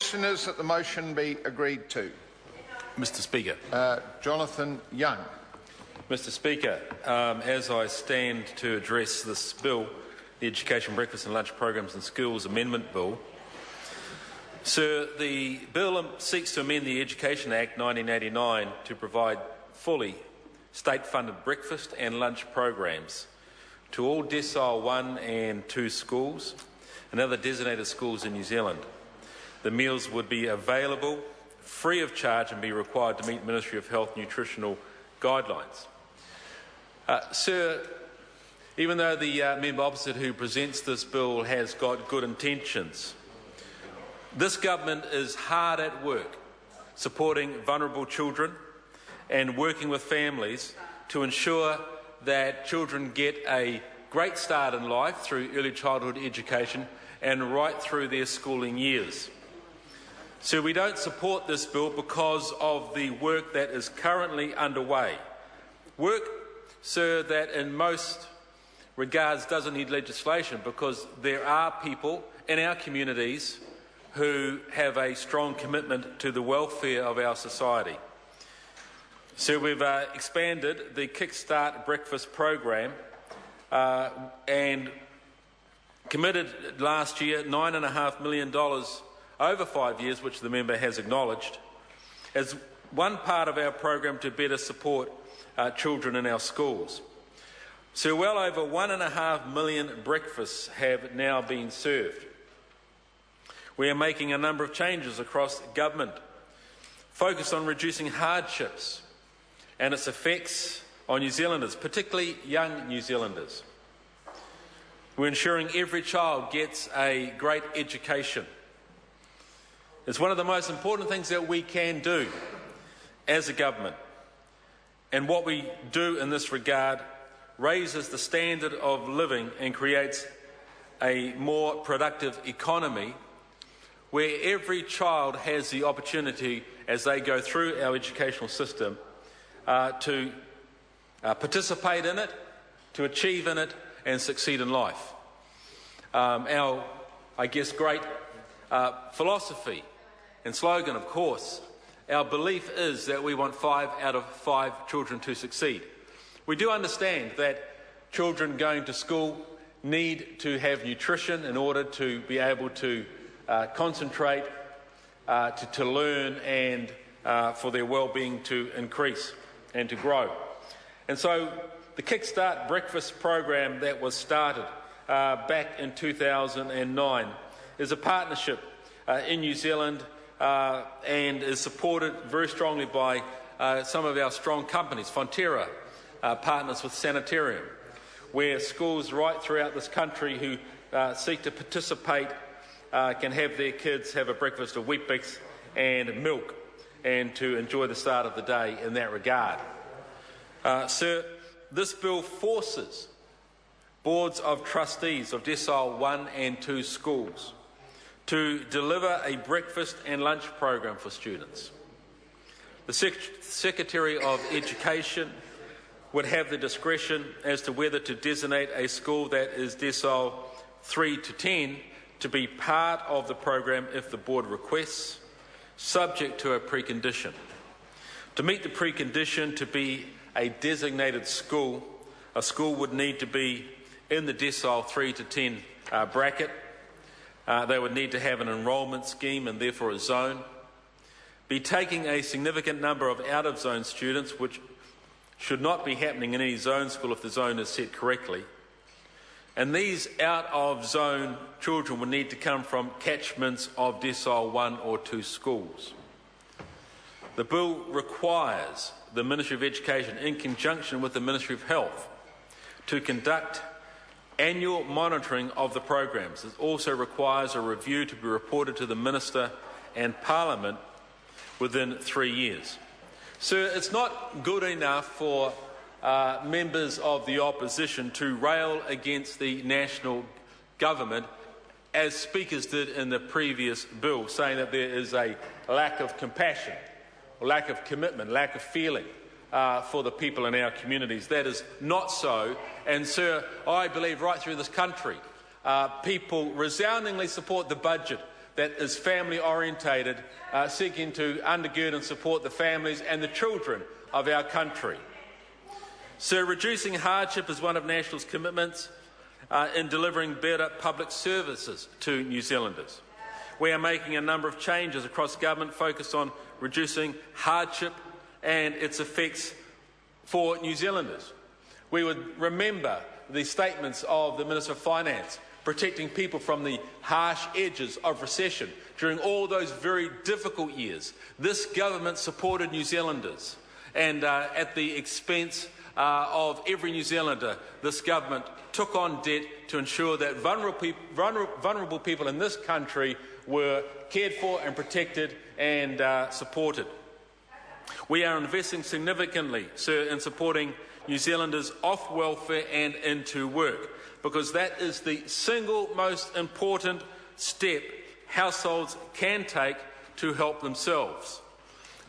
question is that the motion be agreed to. Mr Speaker. Jonathan Young. Mr Speaker, as I stand to address this bill, the Education Breakfast and Lunch Programs in Schools Amendment Bill, Sir, the bill seeks to amend the Education Act 1989 to provide fully state-funded breakfast and lunch programs to all Decile 1 and 2 schools and other designated schools in New Zealand. The meals would be available free of charge and be required to meet Ministry of Health nutritional guidelines. Sir, even though the member opposite who presents this bill has got good intentions, this government is hard at work supporting vulnerable children and working with families to ensure that children get a great start in life through early childhood education and right through their schooling years. So we don't support this bill because of the work that is currently underway. Work, sir, that in most regards doesn't need legislation because there are people in our communities who have a strong commitment to the welfare of our society. So we've expanded the Kickstart Breakfast program and committed last year $9.5 million over 5 years, which the member has acknowledged, as one part of our program to better support children in our schools. So well over 1.5 million breakfasts have now been served. We are making a number of changes across government, focused on reducing hardships and its effects on New Zealanders, particularly young New Zealanders. We're ensuring every child gets a great education. It's one of the most important things that we can do as a government. And what we do in this regard raises the standard of living and creates a more productive economy where every child has the opportunity, as they go through our educational system, to participate in it, to achieve in it, and succeed in life. Our, I guess, great philosophy and slogan, of course, our belief is that we want 5 out of 5 children to succeed. We do understand that children going to school need to have nutrition in order to be able to concentrate, to learn, and for their well-being to increase and to grow. And so the Kickstart Breakfast program that was started back in 2009 is a partnership in New Zealand and is supported very strongly by some of our strong companies. Fonterra partners with Sanitarium, where schools right throughout this country who seek to participate can have their kids have a breakfast of Weet-Bix and milk and to enjoy the start of the day in that regard. Sir, this bill forces boards of trustees of Decile 1 and 2 schools to deliver a breakfast and lunch program for students. The Secretary of Education would have the discretion as to whether to designate a school that is Decile 3 to 10 to be part of the program if the board requests, subject to a precondition. To meet the precondition to be a designated school, a school would need to be in the Decile 3 to 10 bracket. They would need to have an enrolment scheme and therefore a zone, be taking a significant number of out-of-zone students, which should not be happening in any zone school if the zone is set correctly. And these out-of-zone children would need to come from catchments of Decile 1 or 2 schools. The bill requires the Ministry of Education, in conjunction with the Ministry of Health, to conduct annual monitoring of the programs. It also requires a review to be reported to the Minister and Parliament within 3 years. Sir, it's not good enough for members of the opposition to rail against the national government, as speakers did in the previous bill, saying that there is a lack of compassion, lack of commitment, lack of feeling for the people in our communities. That is not so. And, sir, I believe right through this country, people resoundingly support the budget that is family orientated, seeking to undergird and support the families and the children of our country. So reducing hardship is one of National's commitments in delivering better public services to New Zealanders. We are making a number of changes across government focused on reducing hardship and its effects for New Zealanders. We would remember the statements of the Minister of Finance protecting people from the harsh edges of recession during all those very difficult years. This government supported New Zealanders, and at the expense of every New Zealander, this government took on debt to ensure that vulnerable people in this country were cared for and protected and supported. We are investing significantly, sir, in supporting New Zealanders off welfare and into work, because that is the single most important step households can take to help themselves.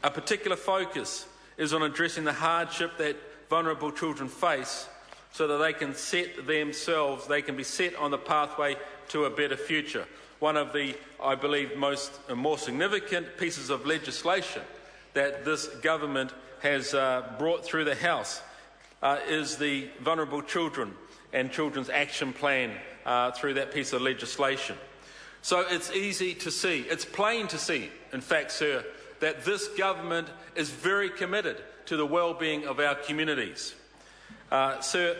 A particular focus is on addressing the hardship that vulnerable children face so that they can be set on the pathway to a better future. One of the, I believe, more significant pieces of legislation that this government has brought through the House is the Vulnerable Children and Children's Action Plan through that piece of legislation. So it's easy to see, it's plain to see, in fact, sir, that this government is very committed to the well-being of our communities. Sir,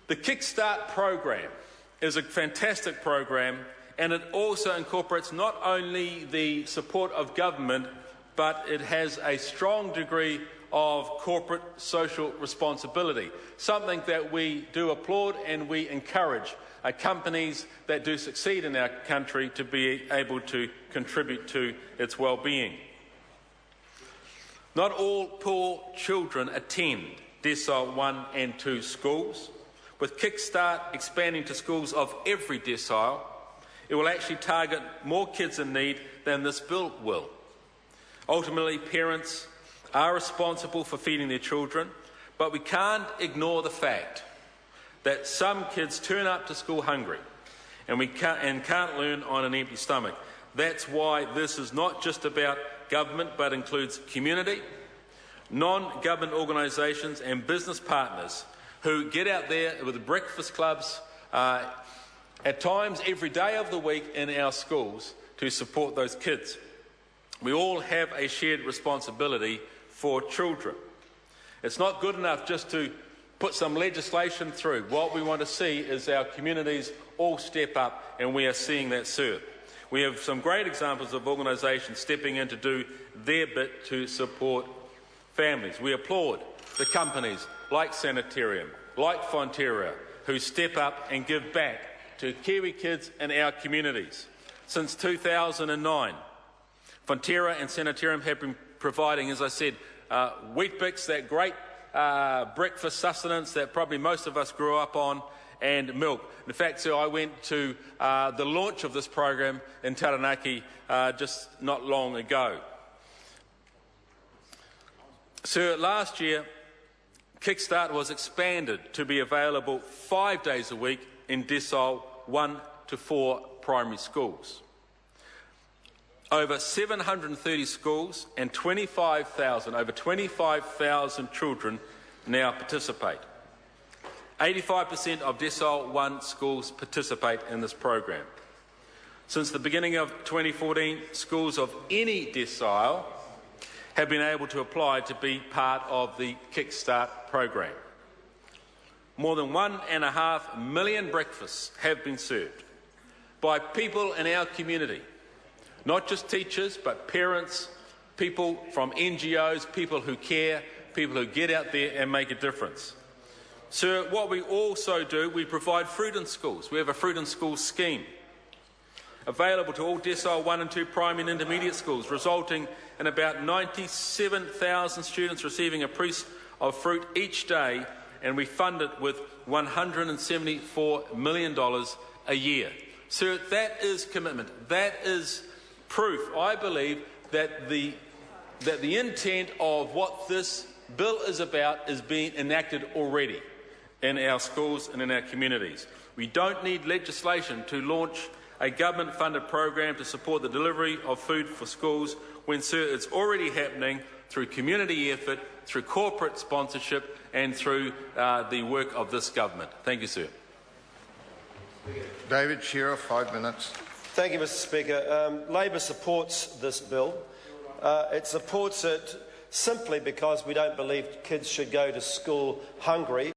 the Kickstart program is a fantastic program, and it also incorporates not only the support of government, but it has a strong degree of corporate social responsibility, something that we do applaud and we encourage companies that do succeed in our country to be able to contribute to its well-being. Not all poor children attend Decile 1 and 2 schools. With Kickstart expanding to schools of every decile, it will actually target more kids in need than this bill will. Ultimately, parents are responsible for feeding their children, but we can't ignore the fact that some kids turn up to school hungry and can't learn on an empty stomach. That's why this is not just about government, but includes community, non-government organisations and business partners who get out there with breakfast clubs at times every day of the week in our schools to support those kids. We all have a shared responsibility for children. It's not good enough just to put some legislation through. What we want to see is our communities all step up, and we are seeing that, sir. We have some great examples of organisations stepping in to do their bit to support families. We applaud the companies like Sanitarium, like Fonterra, who step up and give back to Kiwi kids in our communities. Since 2009, Fonterra and Sanitarium have been providing, as I said, Weet-Bix, that great breakfast sustenance that probably most of us grew up on, and milk. In fact, so I went to the launch of this program in Taranaki just not long ago. So last year, Kickstart was expanded to be available 5 days a week in Decile 1 to 4 primary schools. Over 730 schools and over 25,000 children now participate. 85% of Decile 1 schools participate in this program. Since the beginning of 2014, schools of any decile have been able to apply to be part of the Kickstart program. More than 1.5 million breakfasts have been served by people in our community. Not just teachers, but parents, people from NGOs, people who care, people who get out there and make a difference. So what we also do, we provide fruit in schools. We have a fruit in schools scheme available to all Decile 1 and 2 primary and intermediate schools, resulting in about 97,000 students receiving a piece of fruit each day, and we fund it with $174 million a year. So that is commitment. That is proof, I believe, that the intent of what this bill is about is being enacted already in our schools and in our communities. We don't need legislation to launch a government-funded program to support the delivery of food for schools when, sir, it's already happening through community effort, through corporate sponsorship and through the work of this government? Thank you, sir. David Shearer, 5 minutes. Thank you, Mr Speaker. Labor supports this bill. It supports it simply because we don't believe kids should go to school hungry.